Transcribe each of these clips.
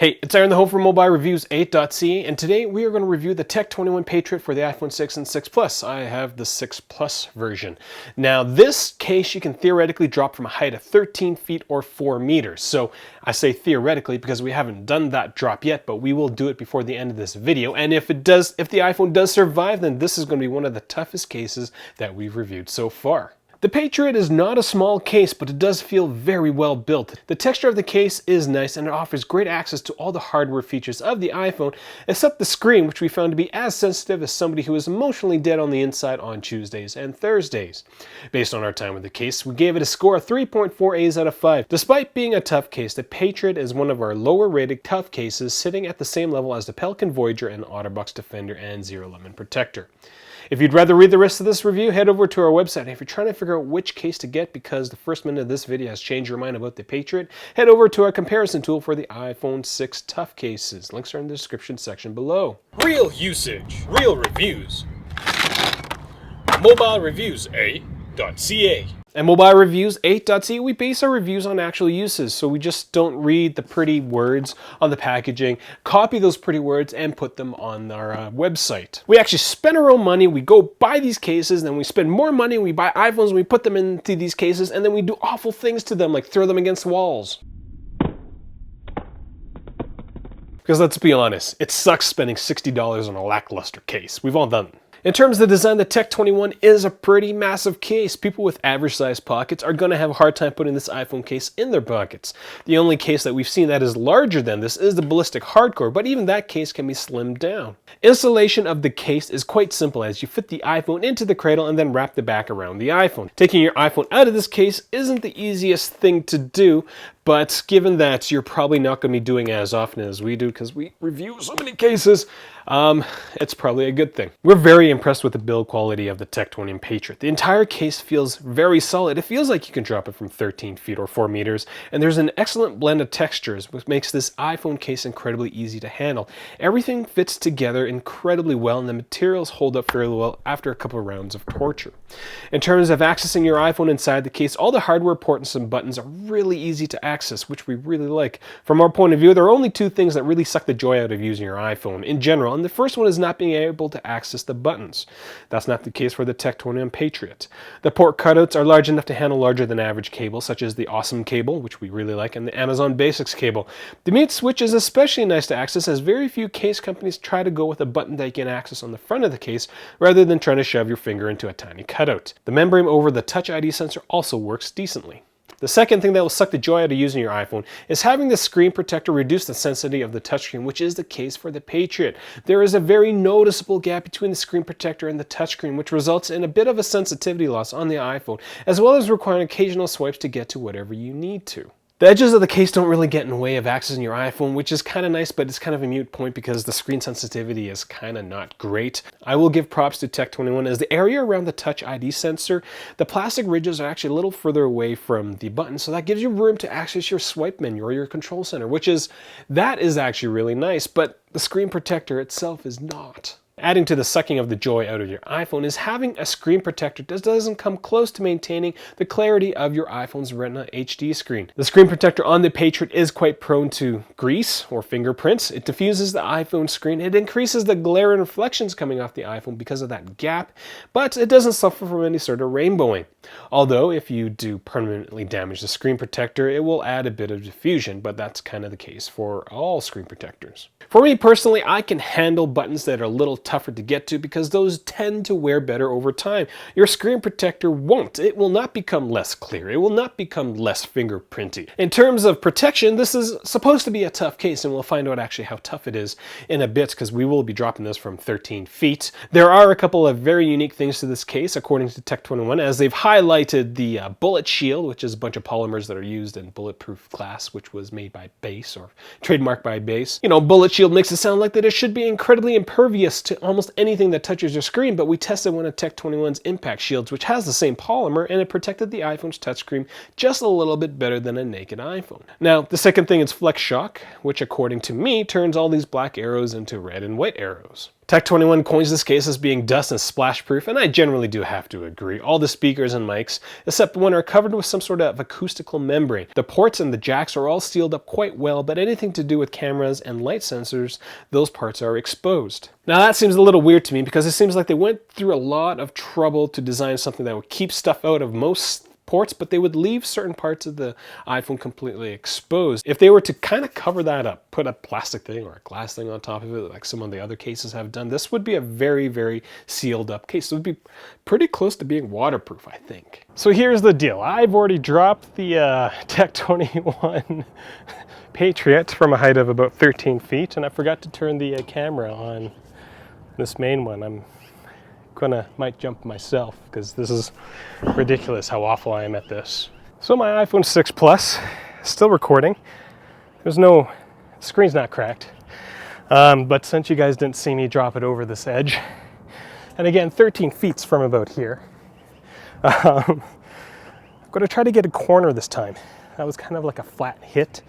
Hey, it's Aaron, the home for mobilereviews-eh, and today we are going to review the Tech 21 Patriot for the iPhone 6 and 6 Plus. I have the 6 Plus version. Now, this case you can theoretically drop from a height of 13 feet or 4 meters. So I say theoretically because we haven't done that drop yet, but we will do it before the end of this video. And if the iPhone does survive, then this is going to be one of the toughest cases that we've reviewed so far. The Patriot is not a small case, but it does feel very well built. The texture of the case is nice and it offers great access to all the hardware features of the iPhone, except the screen, which we found to be as sensitive as somebody who is emotionally dead on the inside on Tuesdays and Thursdays. Based on our time with the case, we gave it a score of 3.4 A's out of 5. Despite being a tough case, the Patriot is one of our lower rated tough cases, sitting at the same level as the Pelican Voyager and Otterbox Defender and ZeroLemon Protector. If you'd rather read the rest of this review, head over to our website. And if you're trying to figure out which case to get because the first minute of this video has changed your mind about the Patriot, head over to our comparison tool for the iPhone 6 tough cases. Links are in the description section below. Real usage, real reviews. mobilereviews-eh.ca. At mobilereviews-eh, we base our reviews on actual uses, so we just don't read the pretty words on the packaging, copy those pretty words, and put them on our website. We actually spend our own money, we go buy these cases, then we spend more money, we buy iPhones, and we put them into these cases, and then we do awful things to them, like throw them against walls. Because let's be honest, it sucks spending $60 on a lackluster case. We've all done it. In terms of the design, the Tech 21 is a pretty massive case. People with average sized pockets are going to have a hard time putting this iPhone case in their pockets. The only case that we've seen that is larger than this is the Ballistic Hardcore, but even that case can be slimmed down. Installation of the case is quite simple, as you fit the iPhone into the cradle and then wrap the back around the iPhone. Taking your iPhone out of this case isn't the easiest thing to do, but given that you're probably not going to be doing as often as we do because we review so many cases, it's probably a good thing. We're very impressed with the build quality of the Tech 21 Patriot. The entire case feels very solid. It feels like you can drop it from 13 feet or 4 meters, and there's an excellent blend of textures, which makes this iPhone case incredibly easy to handle. Everything fits together incredibly well, and the materials hold up fairly well after a couple of rounds of torture. In terms of accessing your iPhone inside the case, all the hardware ports and buttons are really easy to access, which we really like. From our point of view, there are only two things that really suck the joy out of using your iPhone in general, and the first one is not being able to access the buttons. That's not the case for the Tech 21 Patriot. The port cutouts are large enough to handle larger than average cables, such as the Awesome cable, which we really like, and the Amazon Basics cable. The mute switch is especially nice to access, as very few case companies try to go with a button that you can access on the front of the case, rather than trying to shove your finger into a tiny cutout. The membrane over the Touch ID sensor also works decently. The second thing that will suck the joy out of using your iPhone is having the screen protector reduce the sensitivity of the touchscreen, which is the case for the Patriot. There is a very noticeable gap between the screen protector and the touchscreen, which results in a bit of a sensitivity loss on the iPhone, as well as requiring occasional swipes to get to whatever you need to. The edges of the case don't really get in the way of accessing your iPhone, which is kind of nice, but it's kind of a moot point because the screen sensitivity is kind of not great. I will give props to Tech 21 as the area around the Touch ID sensor, the plastic ridges are actually a little further away from the button, so that gives you room to access your swipe menu or your control center, that is actually really nice, but the screen protector itself is not. Adding to the sucking of the joy out of your iPhone is having a screen protector that doesn't come close to maintaining the clarity of your iPhone's Retina HD screen. The screen protector on the Patriot is quite prone to grease or fingerprints. It diffuses the iPhone screen. It increases the glare and reflections coming off the iPhone because of that gap, but it doesn't suffer from any sort of rainbowing. Although if you do permanently damage the screen protector, it will add a bit of diffusion, but that's kind of the case for all screen protectors. For me personally, I can handle buttons that are a little tougher to get to because those tend to wear better over time. Your screen protector won't. It will not become less clear. It will not become less fingerprinty. In terms of protection, this is supposed to be a tough case, and we'll find out actually how tough it is in a bit because we will be dropping this from 13 feet. There are a couple of very unique things to this case, according to Tech 21, as they've highlighted the bullet shield, which is a bunch of polymers that are used in bulletproof glass, which was made by Base or trademarked by Base. You know, bullet shield makes it sound like that it should be incredibly impervious to almost anything that touches your screen, but we tested one of Tech 21's impact shields, which has the same polymer, and it protected the iPhone's touchscreen just a little bit better than a naked iPhone. Now, the second thing is Flex Shock, which according to me turns all these black arrows into red and white arrows. Tech 21 coins this case as being dust and splash proof, and I generally do have to agree. All the speakers and mics, except one, are covered with some sort of acoustical membrane. The ports and the jacks are all sealed up quite well, but anything to do with cameras and light sensors, those parts are exposed. Now that seems a little weird to me because it seems like they went through a lot of trouble to design something that would keep stuff out of most ports, but they would leave certain parts of the iPhone completely exposed. If they were to kind of cover that up, put a plastic thing or a glass thing on top of it, like some of the other cases have done, this would be a very, very sealed up case. It would be pretty close to being waterproof, I think. So here's the deal. I've already dropped the Tech 21 Patriot from a height of about 13 feet, and I forgot to turn the camera on this main one. Might jump myself because this is ridiculous how awful I am at this. So my iPhone 6 Plus still recording. There's no screen's not cracked, but since you guys didn't see me drop it over this edge, and again 13 feet's from about here, I'm going to try to get a corner this time. That was kind of like a flat hit.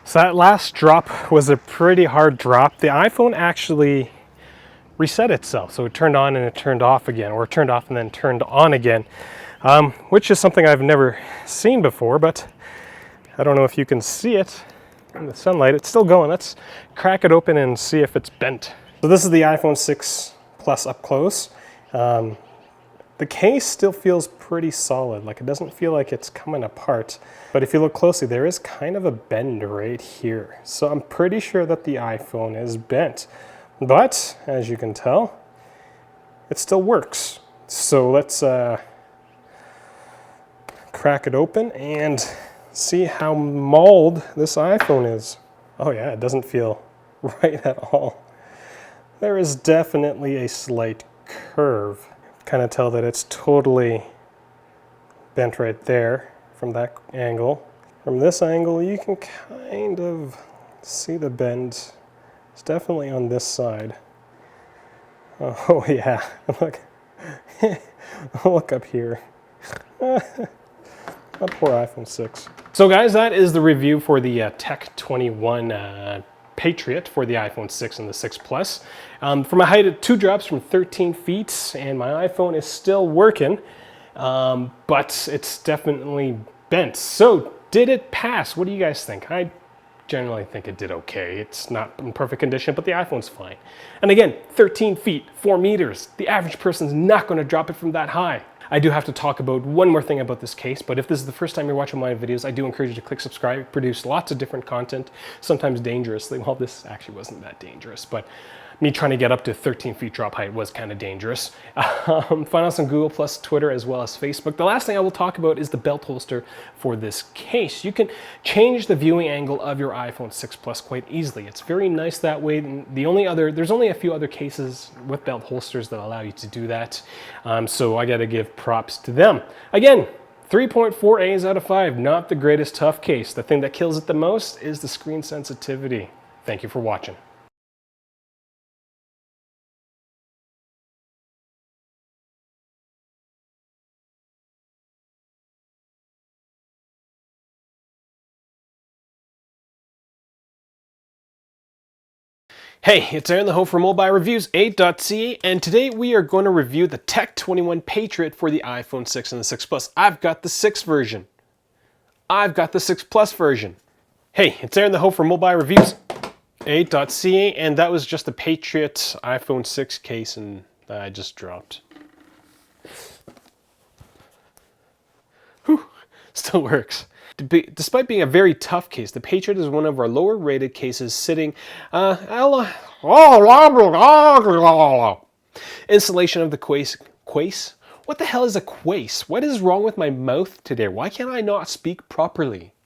So that last drop was a pretty hard drop. The iPhone actually reset itself. So it turned on and it turned off again, or it turned off and then turned on again, which is something I've never seen before, but I don't know if you can see it in the sunlight. It's still going. Let's crack it open and see if it's bent. So this is the iPhone 6 Plus up close. The case still feels pretty solid, like it doesn't feel like it's coming apart. But if you look closely, there is kind of a bend right here. So I'm pretty sure that the iPhone is bent. But, as you can tell, it still works. So let's crack it open and see how mauled this iPhone is. Oh yeah, it doesn't feel right at all. There is definitely a slight curve. Kind of tell that it's totally bent right there from that angle. From this angle, you can kind of see the bend. It's definitely on this side. Oh yeah, look, look up here. That poor iPhone 6. So guys, that is the review for the Tech 21 Patriot for the iPhone 6 and the 6 Plus. From a height of 2 drops from 13 feet, and my iPhone is still working, but it's definitely bent. So did it pass? What do you guys think? I generally think it did okay. It's not in perfect condition, but the iPhone's fine. And again, 13 feet, 4 meters. The average person's not going to drop it from that high. I do have to talk about one more thing about this case, but if this is the first time you're watching my videos, I do encourage you to click subscribe. I produce lots of different content, sometimes dangerously. Well, this actually wasn't that dangerous, but me trying to get up to 13 feet drop height was kind of dangerous. Find us on Google+, Twitter, as well as Facebook. The last thing I will talk about is the belt holster for this case. You can change the viewing angle of your iPhone 6 Plus quite easily. It's very nice that way. There's only a few other cases with belt holsters that allow you to do that. So I gotta give props to them. Again, 3.4 A's out of 5, not the greatest tough case. The thing that kills it the most is the screen sensitivity. Thank you for watching. Hey, it's Aaron, the host for mobilereviews-eh, and today we are going to review the Tech 21 Patriot for the iPhone 6 and the 6 Plus. I've got the 6 version. I've got the 6 Plus version. Hey, it's Aaron, the host for mobilereviews-eh, and that was just the Patriot iPhone 6 case, and I just dropped. Whew, still works. Despite being a very tough case, the Patriot is one of our lower rated cases, sitting installation of the Quace. What the hell is a Quace? What is wrong with my mouth today? Why can't I not speak properly?